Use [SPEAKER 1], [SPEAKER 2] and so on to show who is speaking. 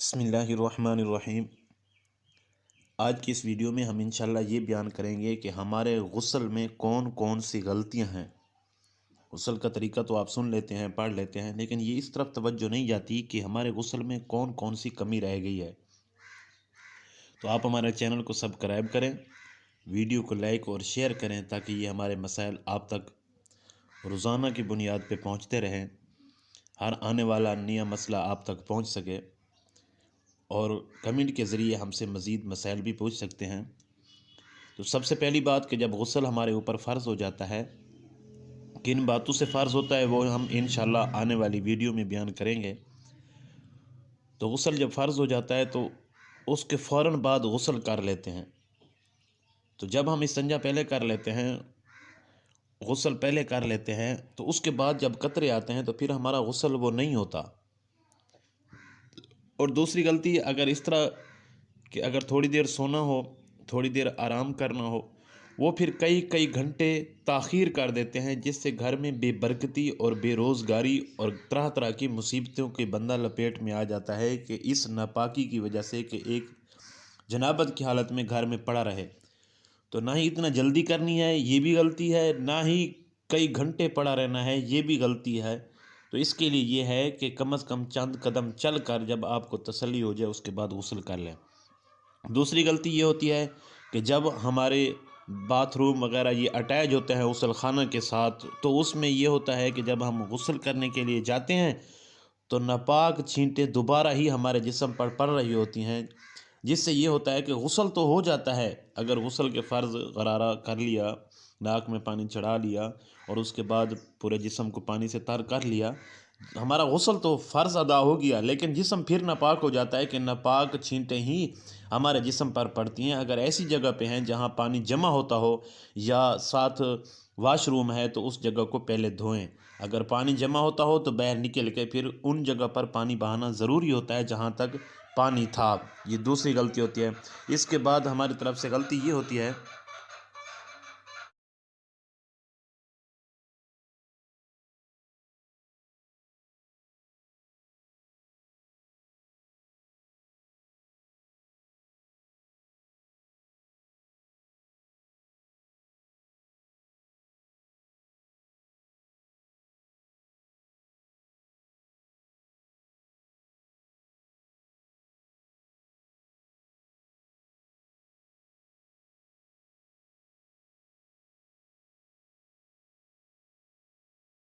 [SPEAKER 1] बिस्मिल्लाहिर्रहमानिर्रहीम। आज की इस वीडियो में हम इंशाल्लाह ये बयान करेंगे कि हमारे गुस्ल में कौन कौन सी गलतियां हैं। गुस्ल का तरीका तो आप सुन लेते हैं, पढ़ लेते हैं, लेकिन ये इस तरफ तवज्जो नहीं जाती कि हमारे गुस्ल में कौन कौन सी कमी रह गई है। तो आप हमारे चैनल को सब्सक्राइब करें, वीडियो को लाइक और शेयर करें ताकि ये हमारे मसाइल आप तक रोज़ाना की बुनियाद पर पहुँचते रहें, हर आने वाला नया मसला आप तक पहुँच सके और कमेंट के ज़रिए हमसे मज़ीद मसाइल भी पूछ सकते हैं। तो सबसे पहली बात कि जब गुस्ल हमारे ऊपर फ़र्ज़ हो जाता है, किन बातों से फ़र्ज़ होता है वो हम इंशाल्लाह आने वाली वीडियो में बयान करेंगे। तो गुस्ल जब फ़र्ज़ हो जाता है तो उसके फ़ौरन बाद गुस्ल कर लेते हैं। तो जब हम इस्तिंजा पहले कर लेते हैं, गुस्ल पहले कर लेते हैं, तो उसके बाद जब कतरे आते हैं तो फिर हमारा गुस्ल वो नहीं होता। और दूसरी गलती अगर इस तरह कि अगर थोड़ी देर सोना हो, थोड़ी देर आराम करना हो, वो फिर कई कई घंटे ताख़ीर कर देते हैं, जिससे घर में बेबरकती और बेरोज़गारी और तरह तरह की मुसीबतों के बंदा लपेट में आ जाता है कि इस नापाकी की वजह से कि एक जनाबत की हालत में घर में पड़ा रहे। तो ना ही इतना जल्दी करनी है, ये भी गलती है, ना ही कई घंटे पड़ा रहना है, ये भी गलती है। तो इसके लिए ये है कि कम से कम चंद कदम चल कर जब आपको तसल्ली हो जाए उसके बाद गुस्ल कर लें। दूसरी गलती ये होती है कि जब हमारे बाथरूम वगैरह ये अटैच होते हैं गुस्ल खाना के साथ, तो उसमें ये होता है कि जब हम गुस्ल करने के लिए जाते हैं तो नापाक छींटें दोबारा ही हमारे जिस्म पर पड़ रही होती हैं, जिससे ये होता है कि गुस्ल तो हो जाता है। अगर गुस्ल के फ़र्ज़ गरारा कर लिया, नाक में पानी चढ़ा लिया और उसके बाद पूरे जिस्म को पानी से तर कर लिया, हमारा गुस्ल तो फ़र्ज़ अदा हो गया, लेकिन जिस्म फिर नापाक हो जाता है कि नापाक छींटें ही हमारे जिस्म पर पड़ती हैं। अगर ऐसी जगह पे हैं जहाँ पानी जमा होता हो या साथ वाशरूम है तो उस जगह को पहले धोएं। अगर पानी जमा होता हो तो बाहर निकल के फिर उन जगह पर पानी बहाना ज़रूरी होता है जहाँ तक पानी था। ये दूसरी गलती होती है। इसके बाद हमारी तरफ से गलती ये होती है